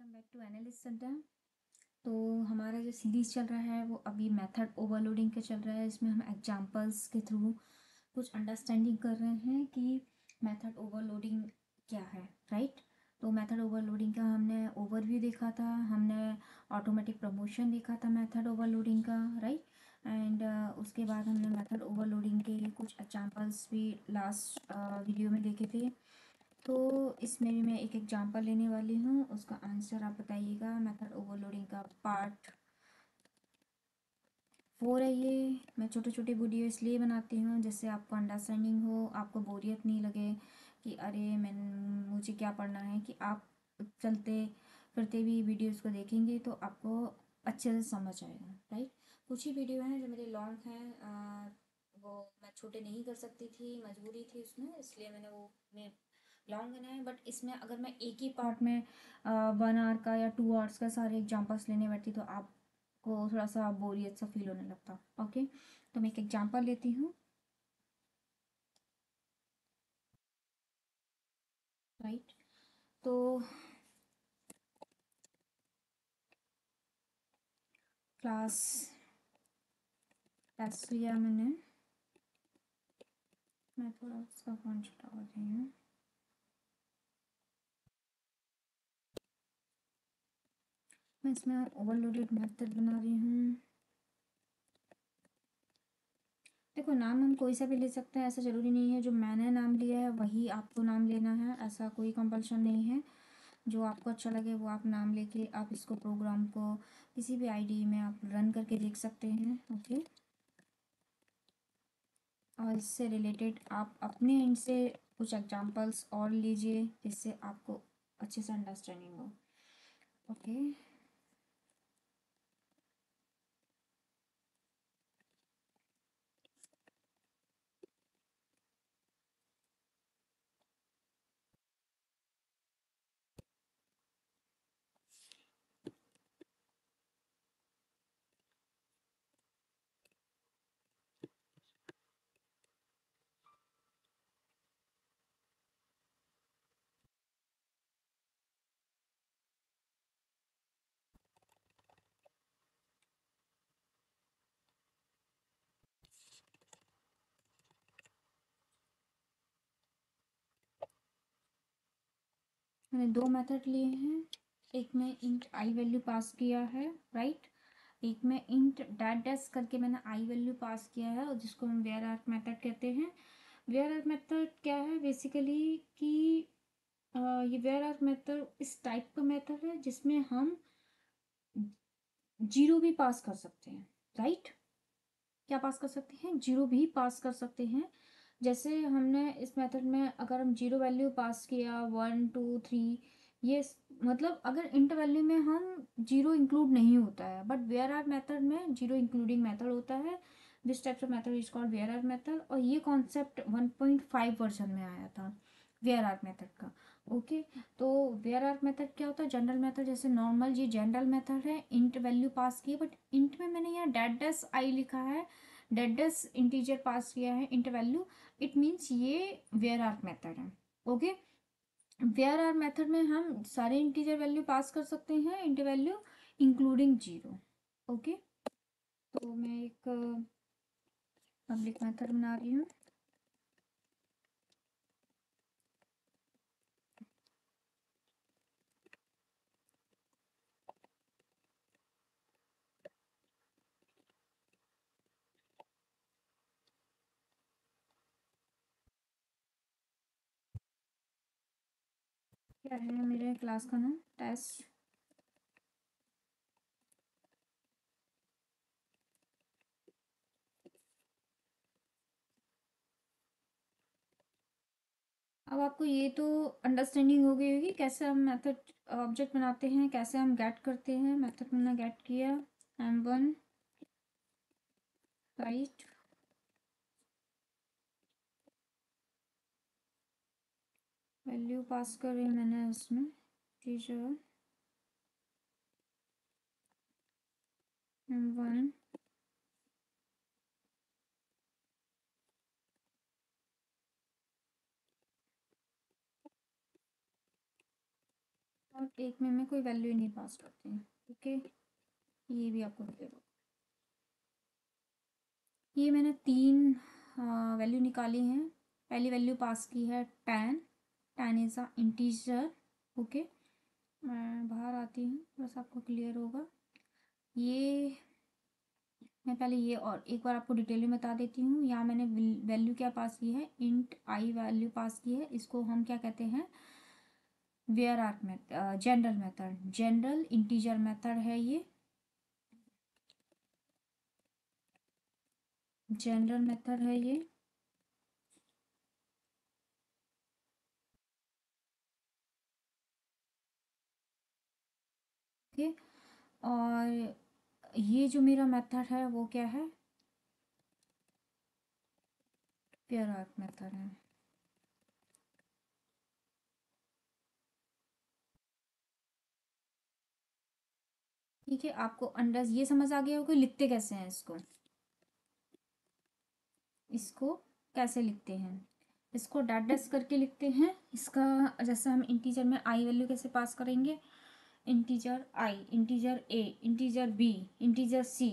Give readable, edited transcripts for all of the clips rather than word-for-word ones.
Welcome back to analyst centre. तो हमारा जो सीरीज़ चल रहा है वो अभी मेथड ओवरलोडिंग का चल रहा है। इसमें हम एग्जांपल्स के थ्रू कुछ अंडरस्टैंडिंग कर रहे हैं कि मेथड ओवरलोडिंग क्या है, राइट। तो मेथड ओवरलोडिंग का हमने ओवरव्यू देखा था, हमने ऑटोमेटिक प्रमोशन देखा था मेथड ओवरलोडिंग का, राइट। एंड उसके बाद हमने मेथड ओवरलोडिंग के कुछ एग्जांपल्स भी लास्ट वीडियो में देखे थे। तो इसमें भी मैं एक एग्जांपल लेने वाली हूँ, उसका आंसर आप बताइएगा। मेथड ओवरलोडिंग का पार्ट 4 है ये। मैं छोटे छोटे वीडियो इसलिए बनाती हूँ जिससे आपको अंडरस्टैंडिंग हो, आपको बोरियत नहीं लगे कि अरे मुझे क्या पढ़ना है, कि आप चलते फिरते भी वीडियोस को देखेंगे तो आपको अच्छे से समझ आएगा, राइट। कुछ ही वीडियो हैं जो मेरे लॉन्ग हैं, वो मैं छोटे नहीं कर सकती थी, मजबूरी थी उसमें, इसलिए मैंने वो मैं लॉन्ग बनाया है। बट इसमें अगर मैं एक ही पार्ट में 1 आवर का या 2 आवर्स का सारे एग्जाम्पल्स लेने बैठती तो आपको थोड़ा सा बोरियत सा फील होने लगता। ओके, तो मैं एक एग्जांपल लेती हूँ, राइट। तो क्लास टेस्ट लिया मैंने, मैं थोड़ा उसका फ़ॉन्ट छोटा कर रही हूँ। मैं इसमें ओवरलोडेड मेथड बना रही हूँ। देखो, नाम हम कोई सा भी ले सकते हैं, ऐसा ज़रूरी नहीं है जो मैंने नाम लिया है वही आपको नाम लेना है, ऐसा कोई कंपल्शन नहीं है। जो आपको अच्छा लगे वो आप नाम लेके आप इसको प्रोग्राम को किसी भी आईडी में आप रन करके देख सकते हैं, ओके। और इससे रिलेटेड आप अपने एंड से कुछ एग्जांपल्स और लीजिए जिससे आपको अच्छे से अंडरस्टैंडिंग हो, ओके। मैंने 2 मेथड लिए हैं। एक में इंट आई वैल्यू पास किया है, राइट। एक में इंट डैट डैश करके मैंने आई वैल्यू पास किया है और जिसको हम वेयर आर्क मेथड कहते हैं। वेयर आर्क मेथड क्या है बेसिकली कि ये वेयर आर्क मेथड इस टाइप का मेथड है जिसमें हम जीरो भी पास कर सकते हैं, राइट। क्या पास कर सकते हैं? जीरो भी पास कर सकते हैं। जैसे हमने इस मेथड में अगर हम जीरो वैल्यू पास किया 1 2 3, ये मतलब अगर इंट वैल्यू में हम जीरो इंक्लूड नहीं होता है, बट वेयर आर मेथड में जीरो इंक्लूडिंग मेथड होता है। This types of method is called var arg method, और ये कॉन्सेप्ट 1.5 वर्जन में आया था वेयर आर मेथड का, ओके। तो वेयर आर मेथड क्या होता है? जनरल मेथड, जैसे नॉर्मल ये जनरल मेथड है, इंट वैल्यू पास की है, बट इंट में मैंने यहाँ डेट डैश आई लिखा है, डेट डैश इंटीजर पास किया है इंट वैल्यू, इट मीन्स ये वेयर आर मेथड है, ओके। वेयर आर मेथड में हम सारे इंटीजर वैल्यू पास कर सकते हैं, int value including zero, okay. तो मैं एक पब्लिक मेथड बना रही हूँ। क्या है मेरे क्लास का नाम? टेस्ट। अब आपको ये तो अंडरस्टैंडिंग हो गई होगी कैसे हम मेथड ऑब्जेक्ट बनाते हैं, कैसे हम गेट करते हैं। मेथड मैंने गेट किया m1, राइट। वैल्यू पास कर रही मैंने उसमें टीचर m1, और एक में मैं कोई वैल्यू नहीं पास करती हूँ। ओके, ये भी आपको क्लियर हो। ये मैंने 3 वैल्यू निकाली हैं। पहली वैल्यू पास की है 10। 10 इज़ अ इंटीजर। ओके, मैं बाहर आती हूँ, बस आपको क्लियर होगा। ये मैं पहले ये और एक बार आपको डिटेल में बता देती हूँ। यहाँ मैंने वैल्यू क्या पास की है, इंट आई वैल्यू पास की है। इसको हम क्या कहते हैं, var arg method, general method, general integer method है ये, जनरल मेथड है ये। ओके, और ये जो मेरा मेथड है वो क्या है, वेयर आर मेथड है। ठीक है, आपको अंडर ये समझ आ गया होगा लिखते कैसे हैं इसको। इसको कैसे लिखते हैं, इसको डैश डैश करके लिखते हैं। इसका जैसे हम इंटीजर में आई वैल्यू कैसे पास करेंगे, integer I, integer a, integer B, integer C,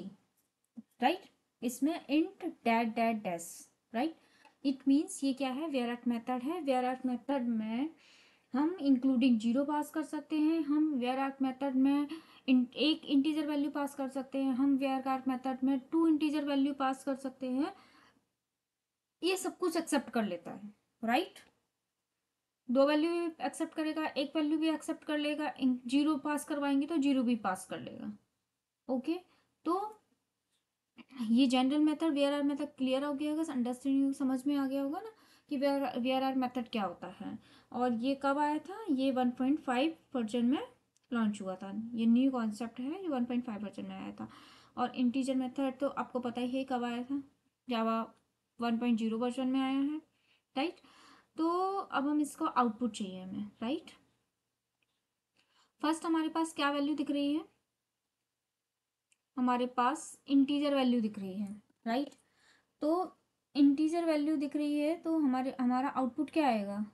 right. इसमें int that that dash, right. It means ये क्या है, वेयर एट मेथड है। वेयर एट मेथड में हम इंक्लूडिंग जीरो पास कर सकते हैं। हम वेयर आर्ट मेथड में एक इंटीजर वैल्यू पास कर सकते हैं। हम वेयर आर्ट मेथड में 2 इंटीजर वैल्यू पास कर सकते हैं। ये सब कुछ एक्सेप्ट कर लेता है, राइट। 2 वैल्यू भी एक्सेप्ट करेगा, एक वैल्यू भी एक्सेप्ट कर लेगा। जीरो पास करवाएंगे तो जीरो भी पास कर लेगा। ओके, तो ये general method, var arg method clear हो गया होगा, अंडरस्टैंडिंग समझ में आ गया होगा ना कि वेयर आर मेथड क्या होता है। और ये कब आया था, ये 1.5 वर्जन में लॉन्च हुआ था। ये न्यू कॉन्सेप्ट है, ये 1.5 वर्जन में आया था। और इंटीजर मेथड तो आपको पता ही है कब आया था, जावा 1.0 वर्जन में आया है, राइट। तो अब हम इसको आउटपुट चाहिए हमें, राइट। फर्स्ट हमारे पास क्या वैल्यू दिख रही है, हमारे पास इंटीजर वैल्यू दिख रही है, राइट। तो इंटीजर वैल्यू दिख रही है तो हमारा आउटपुट क्या आएगा,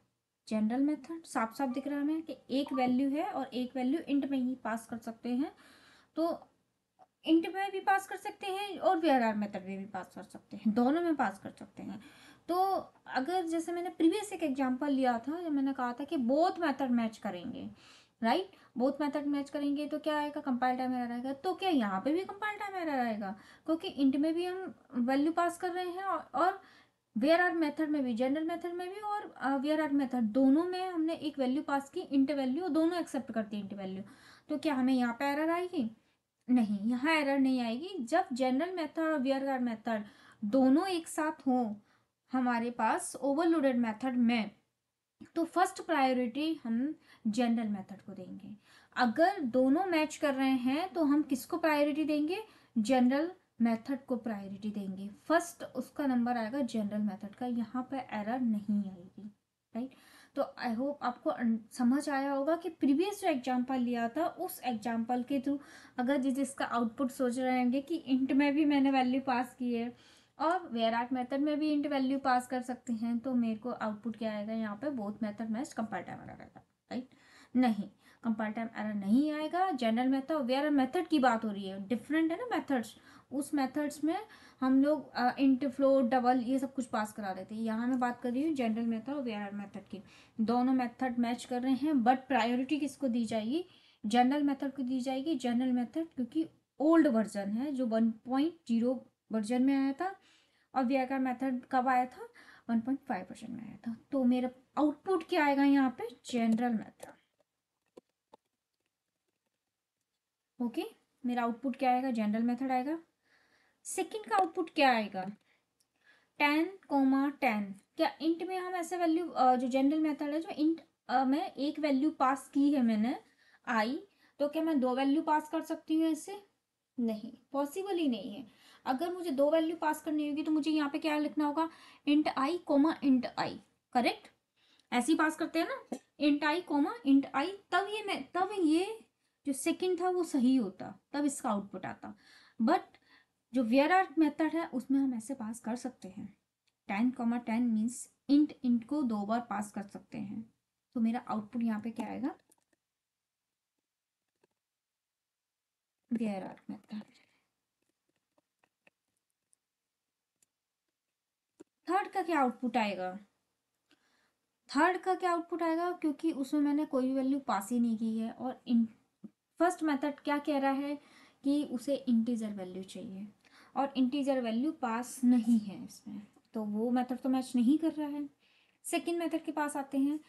जनरल मेथड। साफ साफ दिख रहा है हमें कि एक वैल्यू है और एक वैल्यू इंट में ही पास कर सकते हैं। तो इंट में भी पास कर सकते हैं और वीआरआर मेथड में भी पास कर सकते हैं, दोनों में पास कर सकते हैं। तो अगर जैसे मैंने प्रीवियस एक एग्जांपल लिया था, जब मैंने कहा था कि बोथ मेथड मैच करेंगे, राइट। बोथ मेथड मैच करेंगे तो क्या आएगा, कंपाइल टाइम एरर आएगा। तो क्या यहाँ पे भी कंपाइल टाइम एरर आएगा, क्योंकि इंट में भी हम वैल्यू पास कर रहे हैं और वेयर आर मेथड में भी, जनरल मेथड में भी और वेयर आर मेथड दोनों में हमने एक वैल्यू पास की, इंट वैल्यू, दोनों एक्सेप्ट करती है इंट वैल्यू। तो क्या हमें यहाँ पे एरर आएगी, नहीं, यहाँ एरर नहीं आएगी। जब जनरल मेथड और वेयर आर मेथड दोनों एक साथ हो हमारे पास ओवरलोडेड मेथड में, तो फर्स्ट प्रायोरिटी हम जनरल मेथड को देंगे। अगर दोनों मैच कर रहे हैं तो हम किसको प्रायोरिटी देंगे, जनरल मेथड को प्रायोरिटी देंगे। फर्स्ट उसका नंबर आएगा जनरल मेथड का, यहाँ पर एरर नहीं आएगी, राइट। तो आई होप आपको समझ आया होगा कि प्रीवियस जो एग्जांपल लिया था उस एग्जांपल के थ्रू अगर जिसका आउटपुट सोच रहे होंगे कि इंट में भी मैंने वैल्यू पास की है और वेयर आर्ट मेथड में भी इंट वैल्यू पास कर सकते हैं, तो मेरे को आउटपुट क्या आएगा यहाँ पे, both method match, compile time error आएगा, राइट। नहीं, कंपाइल टाइम एरर नहीं आएगा। जनरल मेथड और वेयर मेथड की बात हो रही है, डिफरेंट है ना मेथड्स। उस मेथड्स में हम लोग इंट, फ्लोट, डबल ये सब कुछ पास करा देते हैं। यहाँ मैं बात कर रही हूँ जनरल मेथड और वेयर मेथड की। दोनों मेथड मैच कर रहे हैं, बट प्रायोरिटी किसको दी जाएगी, जनरल मेथड को दी जाएगी। जनरल मेथड क्योंकि ओल्ड वर्जन है, जो 1.0 वर्जन में आया था, और वीआईआर मेथड कब आया था, 1.5 वर्जन में आया था। तो मेरा आउटपुट क्या आएगा यहाँ पे, जनरल मेथड। ओके, मेरा आउटपुट क्या आएगा, जनरल मेथड आएगा। सेकंड का आउटपुट क्या आएगा, 10,10। क्या इंट में हम ऐसे वैल्यू, जो जनरल मेथड है, जो इंट में एक वैल्यू पास की है मैंने आई, तो क्या मैं दो वैल्यू पास कर सकती हूँ ऐसे, नहीं, पॉसिबल ही नहीं है। अगर मुझे दो वैल्यू पास करनी होगी तो मुझे यहाँ पे क्या लिखना होगा, इंट आई कोमा इंट आई, करेक्ट। ऐसे ही पास करते हैं ना, इंट आई कोमा इंट आई, तब ये जो सेकंड था वो सही होता, तब इसका आउटपुट आता। बट जो वेयर आर मेथड है उसमें हम ऐसे पास कर सकते हैं, 10,10 मीन्स इंट इंट को दो बार पास कर सकते हैं। तो मेरा आउटपुट यहाँ पे क्या आएगा, वेयर आर मेथड। थर्ड का क्या आउटपुट आएगा? थर्ड का क्या आउटपुट आएगा, क्योंकि उसमें मैंने कोई भी वैल्यू पास ही नहीं की है, और इन फर्स्ट मेथड क्या कह रहा है कि उसे इंटीजर वैल्यू चाहिए, और इंटीजर वैल्यू पास नहीं है इसमें, तो वो मेथड तो मैच नहीं कर रहा है। सेकंड मेथड के पास आते हैं।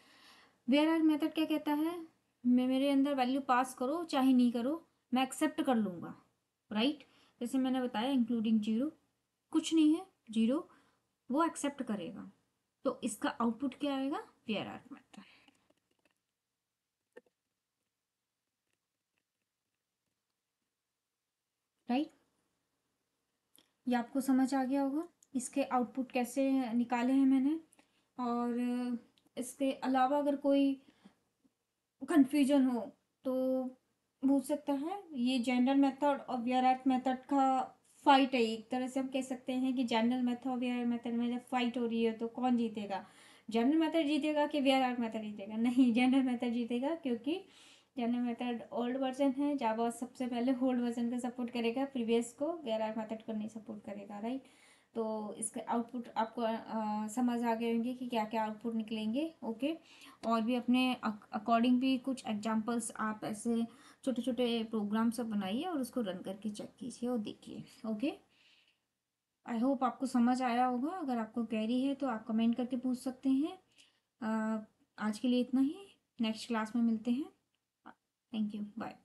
वेयर आर मेथड क्या कहता है, मैं मेरे अंदर वैल्यू पास करो चाहे नहीं करो, मैं एक्सेप्ट कर लूँगा, राइट। जैसे मैंने बताया इंक्लूडिंग जीरो, कुछ नहीं है जीरो, वो एक्सेप्ट करेगा, तो इसका आउटपुट क्या आएगा, वेयर आर मेथड, राइट। ये आपको समझ आ गया होगा इसके आउटपुट कैसे निकाले हैं मैंने। और इसके अलावा अगर कोई कंफ्यूजन हो तो पूछ सकता है। ये जनरल मेथड और वेयर आर मेथड का फाइट है, एक तरह से हम कह सकते हैं कि जनरल मेथड और वेयर आर मेथड में जब फाइट हो रही है तो कौन जीतेगा, जनरल मेथड जीतेगा कि वेयर आर मेथड जीतेगा? नहीं, जनरल मेथड जीतेगा, क्योंकि जनरल मेथड ओल्ड वर्जन है, जावा सबसे पहले ओल्ड वर्जन का सपोर्ट करेगा, प्रीवियस को वेयर आर मेथड को नहीं सपोर्ट करेगा, राइट। तो इसके आउटपुट आपको समझ आ गए होंगे कि क्या क्या आउटपुट निकलेंगे, ओके। और भी अपने अकॉर्डिंग भी कुछ एग्जांपल्स आप ऐसे छोटे छोटे प्रोग्राम सब बनाइए और उसको रन करके चेक कीजिए और देखिए, ओके। आई होप आपको समझ आया होगा। अगर आपको क्वेरी है तो आप कमेंट करके पूछ सकते हैं। आज के लिए इतना ही, नेक्स्ट क्लास में मिलते हैं। Thank you, bye.